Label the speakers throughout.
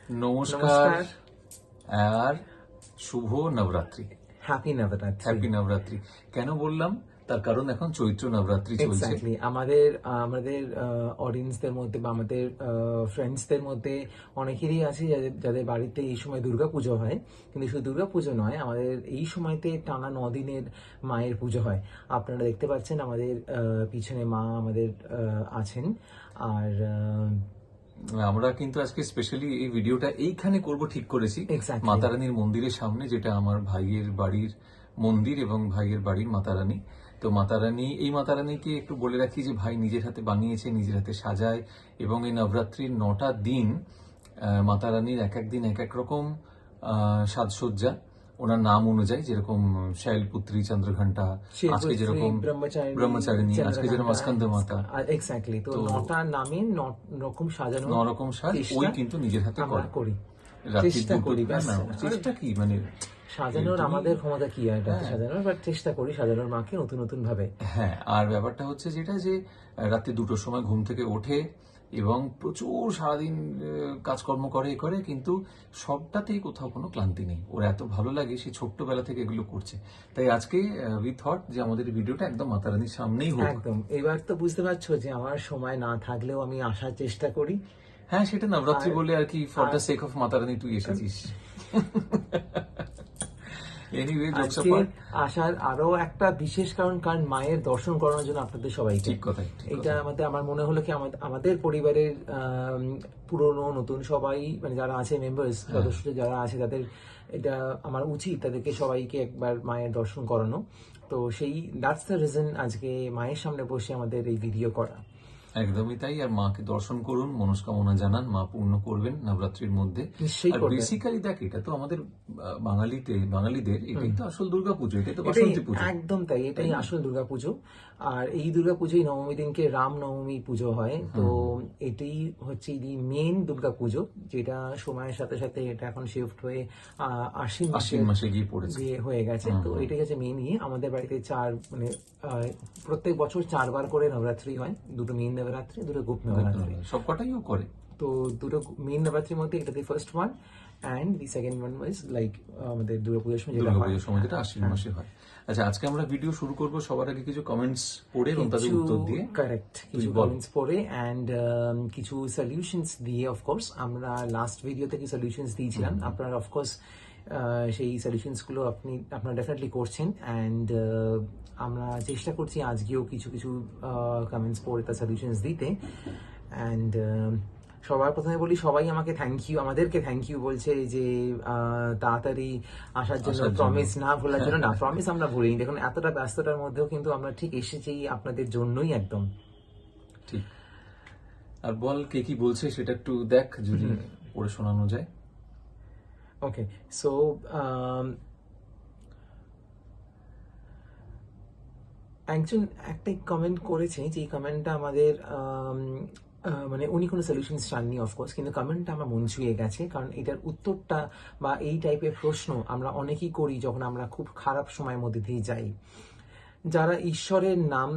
Speaker 1: নমস্কার আর শুভ Navratri.
Speaker 2: Happy Navratri.
Speaker 1: Happy Navratri কেন বললাম, তার কারণ এখন চৈত্র নবরাত্রি চলছে।
Speaker 2: এক্স্যাক্টলি, আমাদের অডিয়েন্সদের মধ্যে বা আমাদের ফ্রেন্ডসদের মধ্যে অনেকেরই আছে যাদের বাড়িতে এই সময় দুর্গাপুজো হয়, কিন্তু শুধু দুর্গাপুজো নয়, আমাদের এই সময়তে টানা 9 দিনের মায়ের পুজো হয়। আপনারা দেখতে পাচ্ছেন আমাদের পিছনে মা আমাদের আছেন। আর
Speaker 1: আমরা কিন্তু আজকে স্পেশালি এই ভিডিওটা এইখানে করব ঠিক করেছি,
Speaker 2: Exactly.
Speaker 1: মাতারানীর মন্দিরের সামনে, যেটা আমার ভাইয়ের বাড়ির মন্দির এবং ভাইয়ের বাড়ির মাতারানী। তো এই মাতারানীকে একটু বলে রাখি যে ভাই নিজের হাতে বানিয়েছে, নিজের হাতে সাজায়, এবং এই নবরাত্রির 9টা দিন মাতারানীর এক এক দিন এক এক রকম সাজসজ্জা, ওনার নাম অনুযায়ী, যেরকম শৈলপুত্রী, চন্দ্রঘণ্টা, আজকে যেরকম ব্রহ্মচারিণী, আজকে যেরকম স্কন্দ মাতা।
Speaker 2: এক্স্যাক্টলি, তো 9টা নামে 9 রকম সাজানো,
Speaker 1: 9 রকম সাজ ওই কিন্তু নিজের হাতে
Speaker 2: করি,
Speaker 1: রাত্রি
Speaker 2: চেষ্টা করি।
Speaker 1: চেষ্টা কি মানে
Speaker 2: সাজানোর আমাদের ক্ষমতা কি আর সাজানোর, বাট চেষ্টা করি সাজানোর মাকে নতুন নতুন ভাবে।
Speaker 1: হ্যাঁ, আর ব্যাপারটা হচ্ছে যেটা যে রাত্রি 2টোর সময় ঘুম থেকে ওঠে এবং প্রচুর সারাদিন কাজকর্ম করে, কিন্তু সবটাতেই কোথাও কোনো ক্লান্তি নেই। ওর এত ভালো লাগে, সে ছোট্টবেলা থেকে এগুলো করছে। তাই আজকে উই থট যে আমাদের ভিডিওটা একদম মাতারানীর সামনেই হোক।
Speaker 2: একদম, এবার তো বুঝতে পারছো যে আমার সময় না থাকলেও আমি আসার চেষ্টা করি।
Speaker 1: হ্যাঁ, সেটা নবরাত্রি বলে আর কি, for the sake of Matarani তুই এসেছিস।
Speaker 2: আসার আরো একটা বিশেষ কারণ মায়ের দর্শন করানোর জন্য আপনাদের সবাই।
Speaker 1: ঠিক কথা,
Speaker 2: এটা আমার মনে হলো কি আমাদের পরিবারের পুরনো নতুন সবাই, মানে যারা আছে মেম্বার্স, সদস্য যারা আছে, তাদের এটা আমার উচিত তাদেরকে সবাইকে একবার মায়ের দর্শন করানো। তো দ্যাটস দ্য রিজন আজকে মায়ের সামনে বসে আমাদের এই ভিডিও করা।
Speaker 1: একদমই তাই। আর মাকে দর্শন করুন, মনস্কামনা জানান, মা পূর্ণ করবেন নবরাত্রির মধ্যে। আর বেসিক্যালি দেখ, এটা তো আমাদের বাঙালিদের এটাই তো আসল দুর্গাপুজো, এটাই তো বাসন্তী পুজো।
Speaker 2: একদম তাই, এটাই আসল দুর্গাপুজো। আর এই দুর্গাপুজোই 9ম দিনকে রাম নবমী পুজো হয়। তো এটাই হচ্ছে মেন দুর্গাপুজো, যেটা সময়ের সাথে সাথে এটা এখন শিফট হয়ে আশ্বিন
Speaker 1: মাসে গিয়ে পড়েছে,
Speaker 2: হয়ে গেছে। তো এটাই হচ্ছে মেন আমাদের বাড়িতে প্রত্যেক বছর 4বার করে নবরাত্রি হয়, 2টো মেন নবরাত্রি, 2টো গুপ্ত নবরাত্রি,
Speaker 1: সবকটাইও করে।
Speaker 2: তো 2টো মেন নবরাত্রির মধ্যে এটা first one, and the second one was like আমাদের দুর্গাপূজার সময়
Speaker 1: যেটা আশ্বিন মাসে হয়। আচ্ছা, আজকে আমরা ভিডিও শুরু করব সবার আগে কিছু কমেন্টস পড়ে এবং তাদের উত্তর দিয়ে।
Speaker 2: কারেক্ট, কিছু কমেন্টস পড়ে এন্ড কিছু সলিউশনস দিয়ে। অফকোর্স আমরা লাস্ট ভিডিওতে কি সলিউশনস দিয়েছিলাম, আপনারা অফকোর্স সেই সলিউশনস গুলো আপনারা ডেফিনেটলি করছেন, এন্ড আমরা চেষ্টা করছি আজকেও কিছু কিছু কমেন্টস পড়ে তার সলিউশনস দিতে। এন্ড সবার প্রথমে বলি, সবাই আমাদেরকে থ্যাংক ইউ বলছে যে তাড়াতাড়ি আসার জন্য, প্রমিস না ভোলার জন্য। না, প্রমিস আমরা ভুলিনি। দেখুন, এতটা ব্যস্ততার মধ্যেও কিন্তু আমরা ঠিক এসেছি আপনাদের জন্যই, একদম
Speaker 1: ঠিক। আর বল, কে কি বলছে সেটা একটু দেখ, যদি পড়ে শোনানো যায়।
Speaker 2: ওকে, সো একজন একটা কমেন্ট করেছে, যে কমেন্টটা আমাদের মানে উনি কোনো সলিউশন চাননি অফকোর্স, কিন্তু কমেন্টটা আমার মন ছুঁয়ে গেছে, কারণ এটার উত্তরটা বা এই টাইপের প্রশ্ন আমরা অনেকেই করি যখন আমরা খুব খারাপ সময়ের মধ্যে দিয়ে যাই। যারা ঈশ্বরের নাম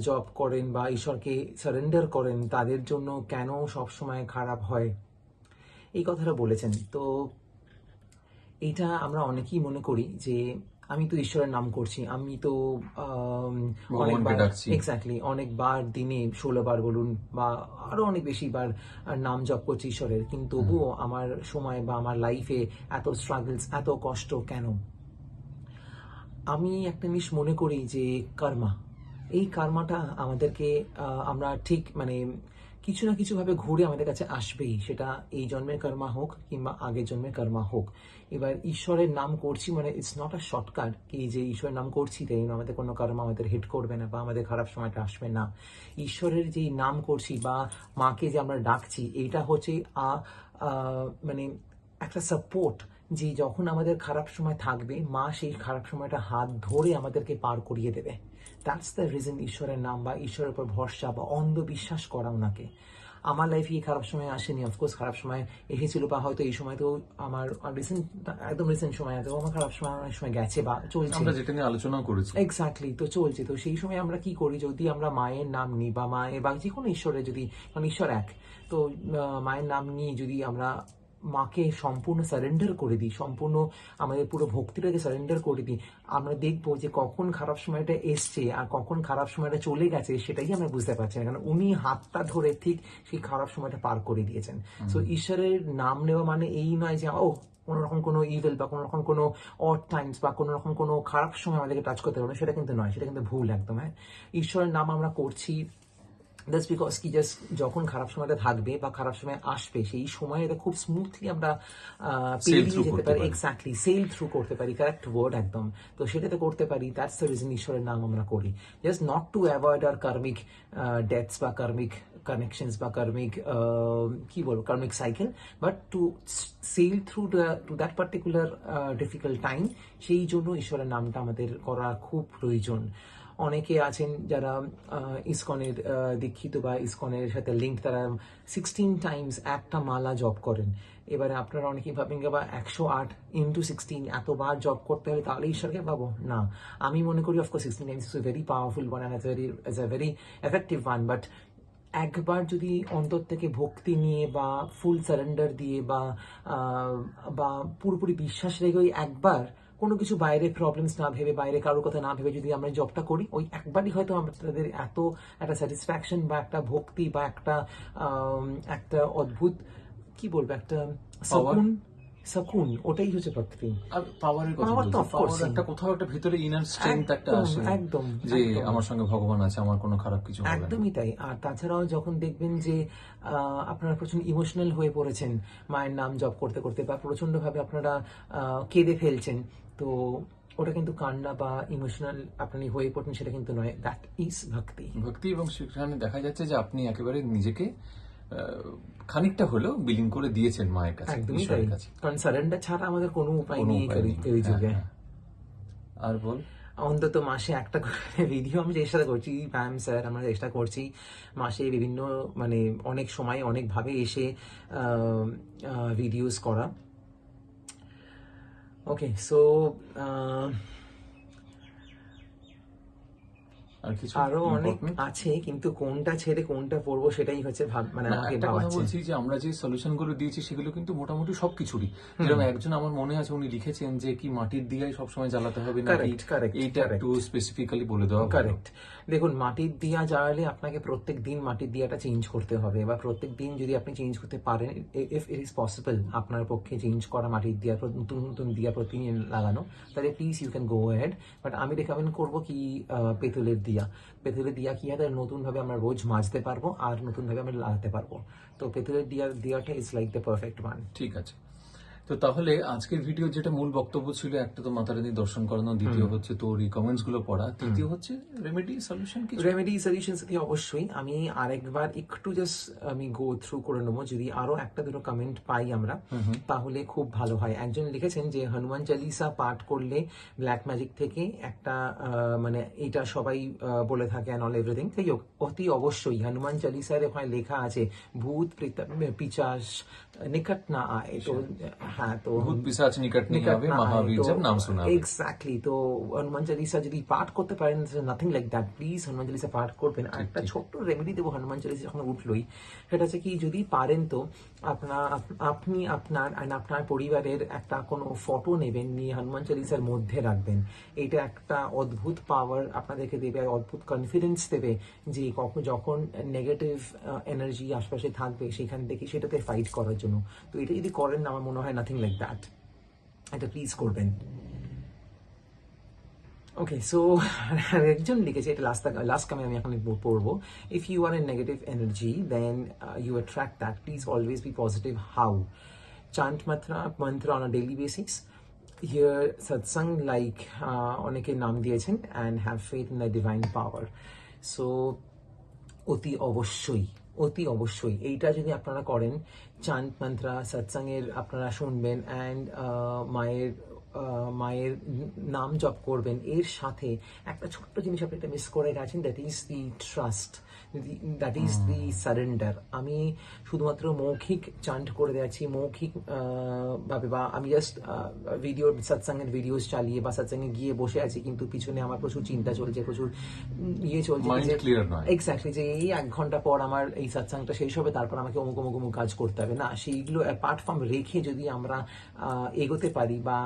Speaker 2: জপ করেন বা ঈশ্বরকে সারেন্ডার করেন, তাদের জন্য কেন সব সময় খারাপ হয়, এই কথাটা বলেছেন। তো এইটা আমরা অনেকেই মনে করি যে আমি তো ঈশ্বরের নাম করছি, আমি তো অনেকবার, এক্স্যাক্টলি অনেকবার দিনে 16 বার বলুন বা আরো অনেক বেশি বার নাম জপ করছি ঈশ্বরের, কিন্তু তবুও আমার সময় বা আমার লাইফে এত স্ট্রাগলস, এত কষ্ট কেন? আমি একটা জিনিস মনে করি যে এই কার্মাটা আমাদেরকে আমরা ঠিক মানে কিছু না কিছু ভাবে ঘুরে আমাদের কাছে আসবেই, সেটা এই জন্মের কর্মা হোক কিংবা আগের জন্মের কর্মা হোক। এবার ঈশ্বরের নাম করছি মানে it's not a shortcut key যে ঈশ্বরের নাম করছি তাই আমাদের কোনো কর্ম আমাদের হিট করবে না বা আমাদের খারাপ সময়টা আসবে না। ঈশ্বরের যে নাম করছি বা মাকে যে আমরা ডাকছি, এইটা হচ্ছে মানে একটা সাপোর্ট, যে যখন আমাদের খারাপ সময় থাকবে, মা সেই খারাপ সময়টা হাত ধরে আমাদেরকে পার করিয়ে দেবে। দ্যাটস দ্য রিজন ঈশ্বরের নাম বা ঈশ্বরের উপর ভরসা বা অন্ধবিশ্বাস করা ওনাকে। আমার লাইফে এই খারাপ সময় আসেনি, অফকোর্স খারাপ সময় এসেছিল, বা হয়তো এই সময় তো আমার একদম রিসেন্ট সময় আছে, আমার খারাপ সময় অনেক সময় গেছে বা চলছে,
Speaker 1: আমরা যেটা নিয়ে আলোচনা করেছি।
Speaker 2: এক্স্যাক্টলি, তো চলছে। তো সেই সময় আমরা কি করি, যদি আমরা মায়ের নাম নিই বা যে কোনো ঈশ্বরের, যদি, কারণ ঈশ্বর এক, তো মায়ের নাম নিয়ে যদি আমরা মাকে সম্পূর্ণ সারেন্ডার করে দিই, সম্পূর্ণ আমাদের পুরো ভক্তিটাকে সারেন্ডার করে দিই, আমরা দেখবো যে কখন খারাপ সময়টা এসছে আর কখন খারাপ সময়টা চলে গেছে সেটাই আমরা বুঝতে পারছি না, কারণ উনি হাতটা ধরে ঠিক সেই খারাপ সময়টা পার করে দিয়েছেন। সো ঈশ্বরের নাম নেওয়া মানে এই নয় যে ও কোনো রকম কোনো ইভেল বা কোনো রকম কোনো অড টাইমস বা কোনো রকম কোনো খারাপ সময় আমাদেরকে টাচ করতে পারবে, সেটা কিন্তু নয়, সেটা কিন্তু ভুল একদম। হ্যাঁ, ঈশ্বরের নাম আমরা করছি দ্যাটস বিকজ কি জাস্ট যখন খারাপ সময়টা থাকবে বা খারাপ সময় আসবে সেই সময় এটা খুব স্মুথলি আমরা পেরিয়ে
Speaker 1: through
Speaker 2: যেতে
Speaker 1: করতে
Speaker 2: পারি,
Speaker 1: পারি।
Speaker 2: এক্স্যাক্টলি সেল থ্রু করতে পারি, কারেক্ট ওয়ার্ড একদম। তো সেটাতে করতে পারি, দ্যাটস দ্য রিজন ঈশ্বরের নাম আমরা করি, জাস্ট নট টু অ্যাভয়েড আর কার্মিক ডেথস বা কার্মিক কানেকশনস বা কার্মিক কি বলবো karmic cycle, but to sail through to that particular difficult time. সেই জন্য ঈশ্বরের নামটা আমাদের করা খুব প্রয়োজন। অনেকে আছেন যারা ইসকনের দীক্ষিত বা ইসকনের সাথে লিঙ্ক, তারা 16 টাইমস একটা মালা জপ করেন। এবারে আপনারা অনেকেই ভাবেন বা 108 ইন্টু 16 এতবার জপ করতে হলে তাহলে ঈশ্বরকে পাবো না। আমি মনে করি of course 16 Times is a very powerful one and is a very effective one, but একবার যদি অন্তর থেকে ভক্তি নিয়ে বা ফুল সারেন্ডার দিয়ে বা পুরোপুরি বিশ্বাস রেখে ওই একবার কোনো কিছু বাইরে প্রবলেমস না ভেবে, বাইরে কারোর কথা না ভেবে যদি আমরা জবটা করি, ওই একবারই হয়তো আমাদের এত একটা স্যাটিসফ্যাকশন বা একটা ভক্তি বা একটা অদ্ভুত কি বলবো একটা সাকুন, সাকুন ওটাই হচ্ছে ভক্তি।
Speaker 1: আর পাওয়ারের কথা
Speaker 2: Power তো
Speaker 1: বলছি,
Speaker 2: of course
Speaker 1: পাওয়ার একটা কোথাও একটা ভিতরে ইনার স্ট্রেংথ একটা
Speaker 2: একদম,
Speaker 1: আসে
Speaker 2: একদম,
Speaker 1: যে
Speaker 2: একদম।
Speaker 1: আমার সঙ্গে ভগবান আছে, আমার কোনো খারাপ কিছু হবে না।
Speaker 2: একদমই তাই। আর তাছাড়াও যখন দেখবেন যে আপনারা প্রচন্ড ইমোশনাল হয়ে পড়েছেন মায়ের নাম জপ করতে করতে, বা প্রচন্ডভাবে আপনারা কেঁদে ফেলছেন, তো ওটা কিন্তু কান্না বা ইমোশনাল আপনি হয়ে পড়ছেন সেটা কিন্তু নয়, দ্যাট ইজ ভক্তি।
Speaker 1: ভক্তি, এবং সেখানে দেখা যাচ্ছে যে আপনি একেবারে নিজেকে খানিকটা হলেও বিলীন করে দিয়েছেন মায়ের কাছে,
Speaker 2: একদমই তাই,
Speaker 1: ঈশ্বরের কাছে।
Speaker 2: কারণ সারেন্ডার ছাড়া আমাদের কোনো উপায়
Speaker 1: কোনো
Speaker 2: নেই
Speaker 1: উপায় নেই।
Speaker 2: এই
Speaker 1: হ্যাঁ,
Speaker 2: যুগে।
Speaker 1: হ্যাঁ। আর বল।
Speaker 2: অন্তত মাসে একটা করে ভিডিও আমি চেষ্টা করছি, ম্যাম স্যার আমরা চেষ্টা করছি মাসে বিভিন্ন মানে অনেক সময় অনেকভাবে এসে ভিডিওস করা। ওকে, সো
Speaker 1: আর কিছু
Speaker 2: আরো অনেক
Speaker 1: ইম্পর্টেন্ট?
Speaker 2: আছে, কিন্তু কোনটা ছেড়ে কোনটা পড়বো সেটাই হচ্ছে মানে
Speaker 1: না,
Speaker 2: আমাকে
Speaker 1: একটা কথা
Speaker 2: ভাবাচ্ছে।
Speaker 1: বলছি যে আমরা যে সলিউশন গুলো দিয়েছি সেগুলো কিন্তু মোটামুটি সবকিছুরই, যেরকম একজন আমার মনে আছে উনি লিখেছেন যে কি মাটির দিয়াই সবসময় জ্বালাতে হবে নাকি,
Speaker 2: Correct, correct,
Speaker 1: এইটা একটু
Speaker 2: correct.
Speaker 1: স্পেসিফিক্যালি বলে দেওয়া ভালো।
Speaker 2: কারেক্ট। দেখুন, মাটির দিয়া জ্বালালে আপনাকে প্রত্যেক দিন মাটির দিয়াটা চেঞ্জ করতে হবে, বা প্রত্যেক দিন যদি আপনি চেঞ্জ করতে পারেন, ইফ ইট ইজ পসিবল আপনার পক্ষে চেঞ্জ করা মাটির দিয়া, নতুন নতুন দিয়া প্রতিদিন লাগানো, তাহলে please you can go ahead. But আমি রেকমেন্ড করবো কি পেতলের দিয়া। পেতলের দিয়া কি হয়, নতুনভাবে আমরা রোজ মাজতে পারবো আর নতুনভাবে আমরা লাগাতে পারবো। তো পেতলের দিয়াটা is like the perfect one.
Speaker 1: ঠিক আছে। তো তাহলে আজকের ভিডিও যেটা মূল বক্তব্য ছিল, একটা তো মাতা রানীর দর্শন করানো, দ্বিতীয় হচ্ছে তোর এই কমেন্টস গুলো পড়া, তৃতীয় হচ্ছে রেমেডি সলিউশন কিছু।
Speaker 2: রেমেডি সলিউশন থেকে অবশ্যই আমি আরেকবার একটু জাস্ট আমি গো থ্রু করে নেবো, যদি আরো একটা দুটো কমেন্ট পাই আমরা তাহলে খুব ভালো হয়। একজন লিখেছেন যে হনুমান চালিসা পাঠ করলে ব্ল্যাক ম্যাজিক থেকে একটা মানে এটা সবাই বলে থাকে অ্যান্ড অল এভরিথিং। তাই হোক, অতি অবশ্যই হনুমান চালিসার ওখানে লেখা আছে ভূত পিচাস নিকট না আয়। তো হ্যাঁ, তো
Speaker 1: ভূত পিশাচ নিকট नहीं आवे, महावीर जब नाम सुनावे।
Speaker 2: এক্স্যাক্টলি। তো হনুমান চালিসা যদি পাঠ করতে পারেন, nothing like that, please Hanuman Chalisa পাঠ করবেন। আর একটা ছোট্ট রেমেডি দেবো হনুমান চালিসা যখন উঠলোই, সেটা হচ্ছে কি যদি পারেন তো আপনি আপনার আর আপনার পরিবারের একটা কোনো ফটো নেবেন, নিয়ে হনুমান চালিসার মধ্যে রাখবেন। এটা একটা অদ্ভুত পাওয়ার আপনাদেরকে দেবে, অদ্ভুত কনফিডেন্স দেবে যে যখন নেগেটিভ এনার্জি আশপাশে থাকবে সেখান থেকে সেটাতে ফাইট করার জন্য। তো এটা যদি করেন, আমার মনে হয় নাথিং লাইক দ্যাট, এটা প্লিজ করবেন। ওকে, সো একজন লিখেছে, এটা লাস্ট কামে আমি এখন পড়বো, if you are in negative energy then you attract that, please always be positive. How? Chant mantra on a daily basis, hear satsang like অনেকে নাম দিয়েছেন, and have faith in the divine power. So অতি অবশ্যই, অতি অবশ্যই এইটা যদি আপনারা করেন, চান্ট মন্ত্রা সৎসঙ্গের আপনারা শুনবেন, অ্যান্ড মায়ের মায়ের নাম জপ করবেন, এর সাথে একটা ছোট্ট জিনিস আপনি একটা মিস করে গেছেন, that is the trust, that is the surrender. আমি শুধুমাত্র মৌখিক চান্ট করে যাচ্ছি, মৌখিক ভাবে, বা আমি জাস্ট ভিডিও সৎসঙ্গের ভিডিওস চালিয়ে বা সৎসঙ্গে গিয়ে বসে আছি, কিন্তু পিছনে আমার প্রচুর চিন্তা চলছে, প্রচুর ইয়ে চলছে,
Speaker 1: মাইন্ড ক্লিয়ার নয়।
Speaker 2: এক্স্যাক্টলি, যে এই 1 ঘন্টা পর আমার এই সৎসঙ্গটা শেষ হবে, তারপর আমাকে অমুক অমুক অমুক কাজ করতে হবে না, সেইগুলো অ্যাপার্ট ফ্রম রেখে যদি আমরা এগোতে পারি বা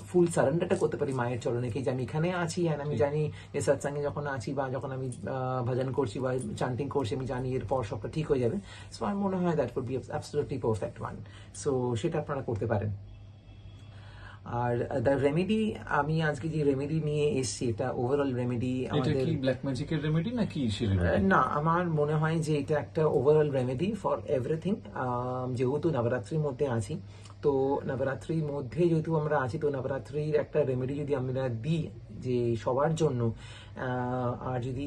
Speaker 2: ফুল সারেন্ডারটা করতে পারি মায়ের চরণে, কি যে আমি এখানে আছি, আর আমি জানি এই সৎসঙ্গে যখন আছি বা যখন আমি ভজন করছি বা চান্টিং করছি, আমি জানি এরপর সবটা ঠিক হয়ে যাবে। সো আমার মনে হয় that would be absolutely perfect one. So সেটা আপনারা করতে পারেন। আর দ্য রেমেডি, আমি আজকে যে রেমেডি নিয়ে এসেছি, এটা ওভারঅল রেমেডি
Speaker 1: এটা
Speaker 2: আমাদের,
Speaker 1: কি ব্ল্যাক ম্যাজিকের রেমেডি নাকি সে রেমেডি?
Speaker 2: না, আমার মনে হয় যে এটা একটা ওভারঅল রেমেডি ফর এভরিথিং। যেহেতু নবরাত্রির মধ্যে আছি, তো নবরাত্রির মধ্যে যেহেতু আমরা আছি, তো নবরাত্রির একটা রেমেডি যদি আমরা দিই যে সবার জন্য, আর যদি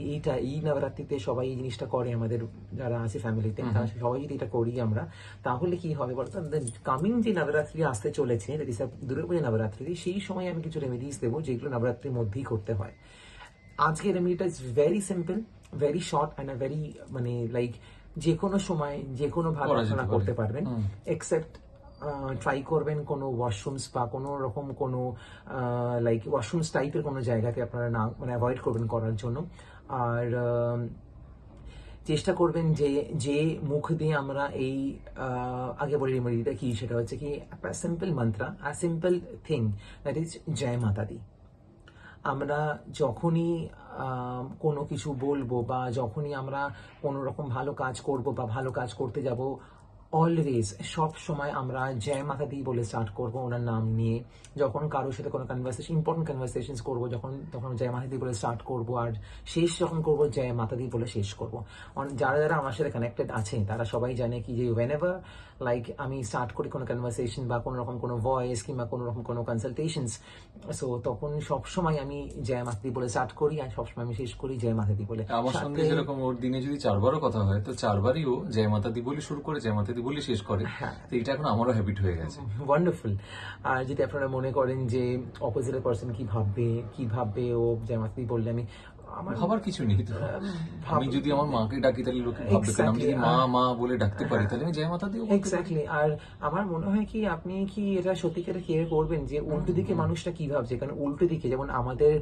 Speaker 2: এই নবরাত্রিতে সবাই এই জিনিসটা করে, আমাদের যারা আছে ফ্যামিলিতে, তারা সবাই যদি এটা করি আমরা, তাহলে কি হবে বলতো, কামিং যে নবরাত্রি আসতে চলেছে, দুর্গাপূজা নবরাত্রি, সেই সময় আমি কিছু রেমেডিস দেবো যেগুলো নবরাত্রির মধ্যেই করতে হয়। আজকের রেমেডিটা is very simple, very short and very, মানে লাইক যে কোনো সময় যে কোনো ভাবে
Speaker 1: করা যেতে
Speaker 2: আপনারা
Speaker 1: পারে।
Speaker 2: করতে পারবেন, এক্সেপ্ট ট্রাই করবেন কোনো ওয়াশরুমস বা কোনো রকম কোনো লাইক ওয়াশরুমস টাইপের কোনো জায়গাকে আপনারা না, মানে অ্যাভয়েড করবেন করার জন্য। আর চেষ্টা করবেন যে যে মুখ দিয়ে আমরা এই আগে বলি রেমেডিটা কি, সেটা হচ্ছে কি একটা সিম্পল মন্ত্র, আর সিম্পল থিং, দ্যাট ইজ জয় মাতা দি। আমরা যখনই কোনো কিছু বলবো বা যখনই আমরা কোনো রকম ভালো কাজ করব বা ভালো কাজ করতে যাব, অলওয়েজ সব সময় আমরা জয় মাতা দি বলে স্টার্ট করব, ওনার নাম নিয়ে। যখন কারোর সাথে কোনো কনভারসেশন, ইম্পর্টেন্ট কনভারসেশনস করবো, তখন জয় মাতা দি বলে স্টার্ট করব, আর শেষ যখন করব জয় মাতা দি বলে শেষ করব। যারা যারা আমার সাথে কানেক্টেড আছে তারা সবাই জানে কি যে whenever লাইক আমি স্টার্ট করি কোনো কনভারসেশন বা কোনো রকম কোনো ভয়েস কিংবা কোনো রকম কোনো কনসালটেশনস, সো তখন সবসময় আমি জয় মাতা দি বলে স্টার্ট করি, আর সবসময় আমি শেষ করি জয় মাতা দি বলে।
Speaker 1: আমার সঙ্গে যেরকম ওর দিনে যদি 4 বারও কথা হয়, তো 4 বারই ও জয় মাতা দি বলে শুরু করে, জয় মাতা দি বলে শেষ করে। তো এটা এখন আমারও হ্যাবিট হয়ে গেছে।
Speaker 2: ওয়ান্ডারফুল। আর যদি আপনারা মনে করেন যে অপোজিটের পার্সন কি ভাববে ও জয় মাতা দি বললে, আমার
Speaker 1: ভাবার কিছু নেই তো। আমি যদি আমার মাকে ডাকি তাহলে লোকে ভাববে, কারণ আমি যদি মা মা বলে ডাকতে পারি তাহলে আমি জয় মাতা দিও বলতে পারি।
Speaker 2: এক্স্যাক্টলি। আর আমার মনে হয় কি আপনি কি এটা সত্যিকারে কেয়ার করবেন যে উল্টো দিকে মানুষটা কি ভাবছে, কারণ উল্টো দিকে যেমন আমাদের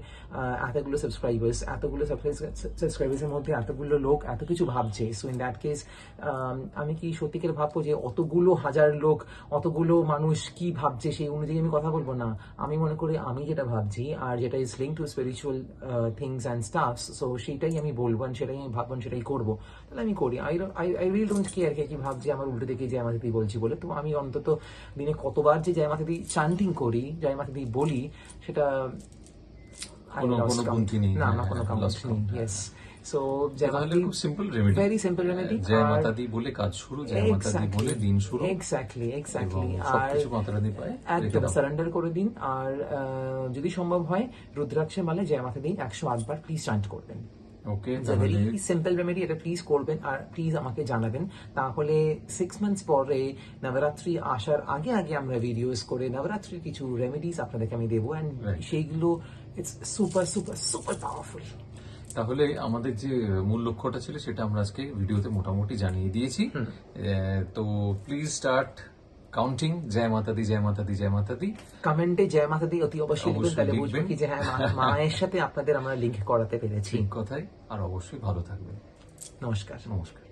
Speaker 2: এতগুলো সাবস্ক্রাইবার্সের মধ্যে এতগুলো লোক এত কিছু ভাবছে, সো ইন দ্যাট কেস আমি কি সত্যিকারে ভাববো যে অতগুলো হাজার লোক, অতগুলো মানুষ কি ভাবছে সেই অনুযায়ী আমি কথা বলবো না। আমি মনে করি আমি যেটা ভাবছি আর যেটা is link to spiritual things and stuffs, so সেটাই আমি বলবো, সেটাই আমি ভাববো, সেটাই করবো, তাহলে আমি করি। আই রিয়েলি ডোন্ট কেয়ার কে কি ভাবছে আমার উল্টো দিকে জয় মাতা দি বলছি বলে। তো আমি অন্তত দিনে কতবার যে জয় মাতা দি চান্টিং করি, জয় মাতা দি বলি, সেটা
Speaker 1: কোনো গুনতি নেই।
Speaker 2: না, আমার কোনো কাউন্ট নেই। ইয়েস। সো জয় মাতা
Speaker 1: তাহলে
Speaker 2: দি,
Speaker 1: খুব simple remedy,
Speaker 2: very simple remedy.
Speaker 1: জয় মাতা দি বলে কাজ শুরু, জয় মাতা দি বলে দিন শুরু।
Speaker 2: এক্স্যাক্টলি।
Speaker 1: এবং
Speaker 2: আর
Speaker 1: সবকিছু মাতা রানী পায় রেখে
Speaker 2: একদম
Speaker 1: দাও।
Speaker 2: সারেন্ডার করে দিন। আর যদি সম্ভব হয় রুদ্রাক্ষের মালে জয় মাতা দি 108 বার প্লিজ চান্ট করবেন।
Speaker 1: ওকে,
Speaker 2: ভেরি
Speaker 1: তাহলে
Speaker 2: সিম্পল রেমেডি, এটা প্লিজ করবেন আর প্লিজ আমাকে জানাবেন। তাহলে 6 মান্থস পরে নবরাত্রি আসার আগে আগে আমরা ভিডিওস করে নবরাত্রির কিছু রেমেডিস আপনাদেরকে আমি দেবো, অ্যান্ড সেইগুলো it's super super super powerful.
Speaker 1: তাহলে আমাদের যে মূল লক্ষ্যটা ছিল সেটা আমরা আজকে ভিডিওতে মোটামুটি জানিয়ে দিয়েছি। তো প্লিজ স্টার্ট কাউন্টিং জয় মাতা দি, জয় মাতা দি, জয় মাতা দি।
Speaker 2: কমেন্টে জয় মাতা দি অতি অবশ্যই লিখবেন,
Speaker 1: অবশ্যই
Speaker 2: তাহলে বুঝবেন
Speaker 1: লিখবেন।
Speaker 2: কি যে হ্যাঁ মায়ের সাথে আপনাদের আমরা লিঙ্ক করাতে পেরেছি।
Speaker 1: ঠিক কথাই। আর অবশ্যই ভালো থাকবেন।
Speaker 2: নমস্কার।
Speaker 1: নমস্কার।